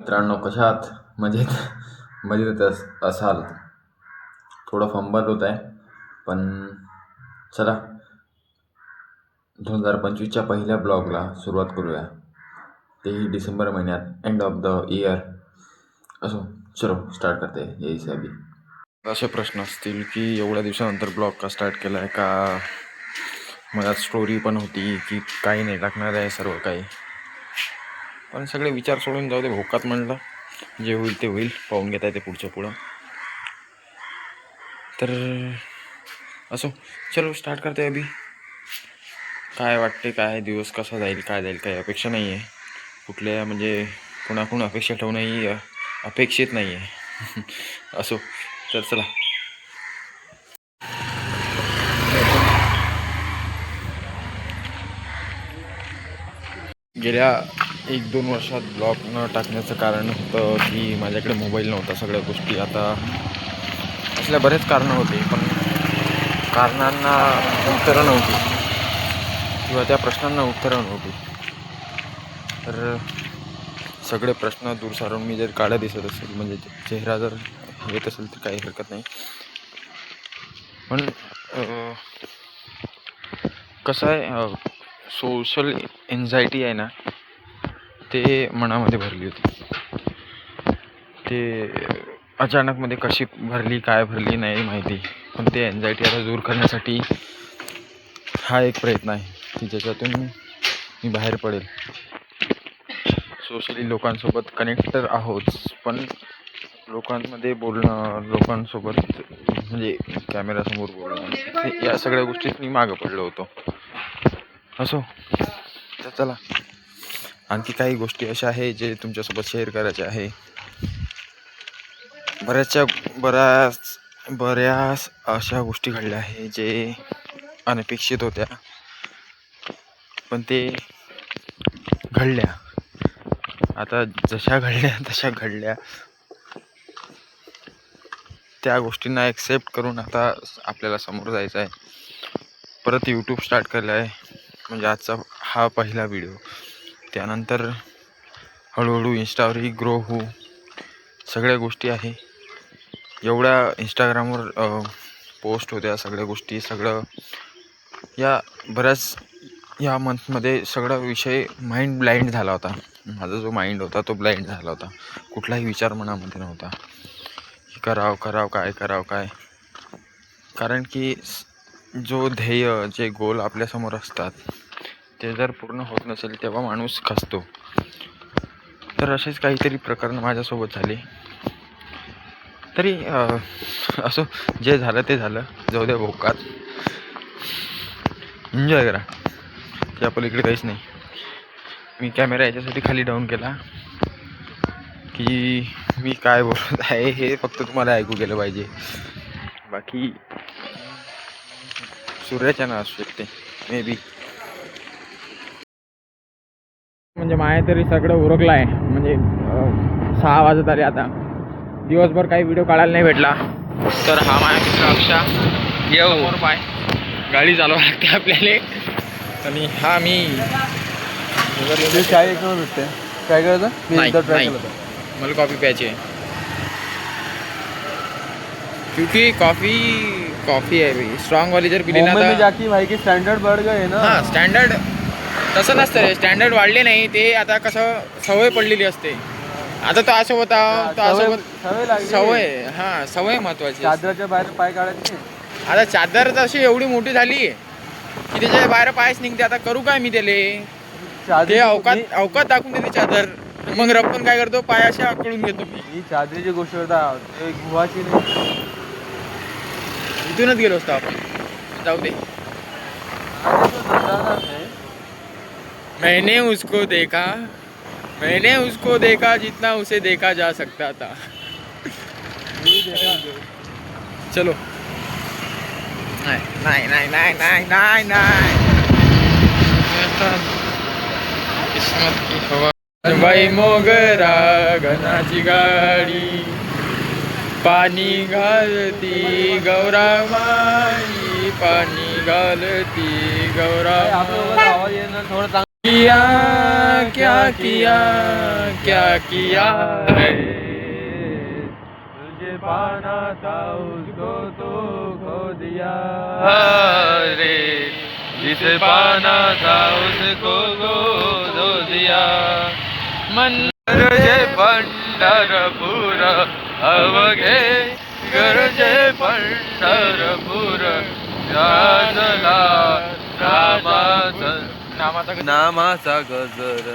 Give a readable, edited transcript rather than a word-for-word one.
मित्रांनो, कशा आहात? मजेत मजेत असाल. थोडं फंबल होत आहे, पण चला 2025च्या पहिल्या ब्लॉगला सुरुवात करूया, तेही डिसेंबर महिन्यात, एंड ऑफ द इयर. असो, चलो स्टार्ट करते यही से अभी. असे प्रश्न असतील की एवढ्या दिवसानंतर ब्लॉग का स्टार्ट केला आहे का, मला स्टोरी पण होती की काही नाही टाकणार आहे सर्व काही. पण सगळे विचार सोडून जाऊ दे, भोकात म्हणलं जे होईल ते होईल, पाहून घेता येते पुढच्या पुढं. तर असो, चलो स्टार्ट करते अभी. काय वाटते, काय दिवस कसा जाईल, काय जाईल, काही अपेक्षा नाही आहे कुठल्या, म्हणजे कोणाकडून अपेक्षा ठेवणंही अपेक्षित नाही आहे. असो, तर चला. गेल्या 1-2 वर्षात ब्लॉग न टाकण्याचं कारण होतं की माझ्याकडे मोबाईल नव्हता. सगळ्या गोष्टी आता असल्या बरेच कारणं होते, पण कारणांना उत्तरं नव्हती किंवा त्या प्रश्नांना उत्तरं नव्हती. तर सगळे प्रश्न दूर सारून मी जर काळा दिसत असेल, म्हणजे चेहरा जर येत असेल तर काही हरकत नाही. पण कसं आहे, सोशल एन्झायटी आहे ना, ते मनामध्ये भरली होती. ते अचानकमध्ये कशी भरली, काय भरली नाही माहिती, पण ते एन्झायटी आता दूर करण्यासाठी हा एक प्रयत्न आहे की ज्याच्यातून मी बाहेर पडेल. सोशली लोकांसोबत कनेक्ट तर आहोत, पण लोकांमध्ये बोलणं, लोकांसोबत म्हणजे कॅमेरासमोर बोलणं, या सगळ्या गोष्टीत मी मागं पडलो होतो. असो, तर चला, आणखी काही गोष्टी अशा आहे जे तुमच्यासोबत शेअर करायचे आहे. बऱ्याच अशा गोष्टी घडल्या आहे जे अनपेक्षित होत्या, पण ते घडल्या. आता जशा घडल्या तशा घडल्या. त्या गोष्टींना ॲक्सेप्ट करून आता आपल्याला समोर जायचं आहे. परत यूट्यूब स्टार्ट केलं आहे, म्हणजे आजचा हा पहिला व्हिडिओ. त्यानंतर हळूहळू इंस्टावरही ग्रो होऊ, सगळ्या गोष्टी आहे. एवढ्या इंस्टाग्रामवर पोस्ट होत्या सगळ्या गोष्टी, सगळं या मंथमध्ये सगळा विषय माइंड ब्लाइंड झाला होता. माझा जो माइंड होता तो ब्लाइंड झाला होता. कुठलाही विचार मनामध्ये नव्हता की करावं काय. कारण की जो ध्येय, जे गोल आपल्यासमोर असतात, ते जर पूर्ण होत नसेल तेव्हा माणूस खचतो. तर असेच काहीतरी प्रकरण माझ्यासोबत झाले. तरी असो, जे झालं ते झालं, जाऊ द्या भोकात, एन्जॉय करा. त्या पलीकडे काहीच नाही. मी कॅमेरा याच्यासाठी खाली डाऊन केला की मी काय बोलत आहे हे फक्त तुम्हाला ऐकू गेलं पाहिजे. बाकी सूर्याच्या ना असू शकते मे बी. म्हणजे माया तरी सगळं उरकलं आहे. म्हणजे 6 वाजत आले आता. दिवसभर काही व्हिडिओ काढायला नाही भेटला. तर हा माझा मित्र अक्षा, समोर पाय, गाडी चालवायला लागते आपल्याला. आणि हा मी चाय एक नंबर भेटते. काय करायचं? नाही, मला कॉफी प्यायची आहे. क्योंकि कॉफी है भाई, स्ट्रॉंग वाली जर पिली ना मुंबई में जाके भाई के स्टँडर्ड बढ़ गए ना. हां, स्टँडर्ड तसं नसतं रे. स्टँडर्ड वाढले नाही, ते आता कसं सवय पडलेली असते. आता तो असं होता, तो असं सवय लागली. सवय महत्वाची. चादराच्या बाहेर पाय काढायचे. आता चादर तशी एवढी मोठी झाली की त्याच्या बाहेर पायच निघते. आता करू काय मी त्याले, ते अवकात टाकून देते चादर. मग रप्पन काय करतो, पायाशी आकळून घेतो मी. ही चादरीची गोष्ट होता, गुवाची नाही. इथूनच गेलो असतो आपण. जाऊ दे. मैंने उसको देखा जितना उसे देखा जा सकता था. चलो. नाही. किस्मत की हवा. बाई मोगरा घनाची गाडी, पाणी घालती गौरामाई, पाणी घालती गौरामाई. आवाज येणार थोडं. किया क्या किया क्या किया है, तुझे पाना था उसको तो खो दिया रे, जिसे पाना था उसको खो दिया. मन गरजे पंढरपूर अवघे गरजे पंढरपूर, गाजला नामाचा गजर.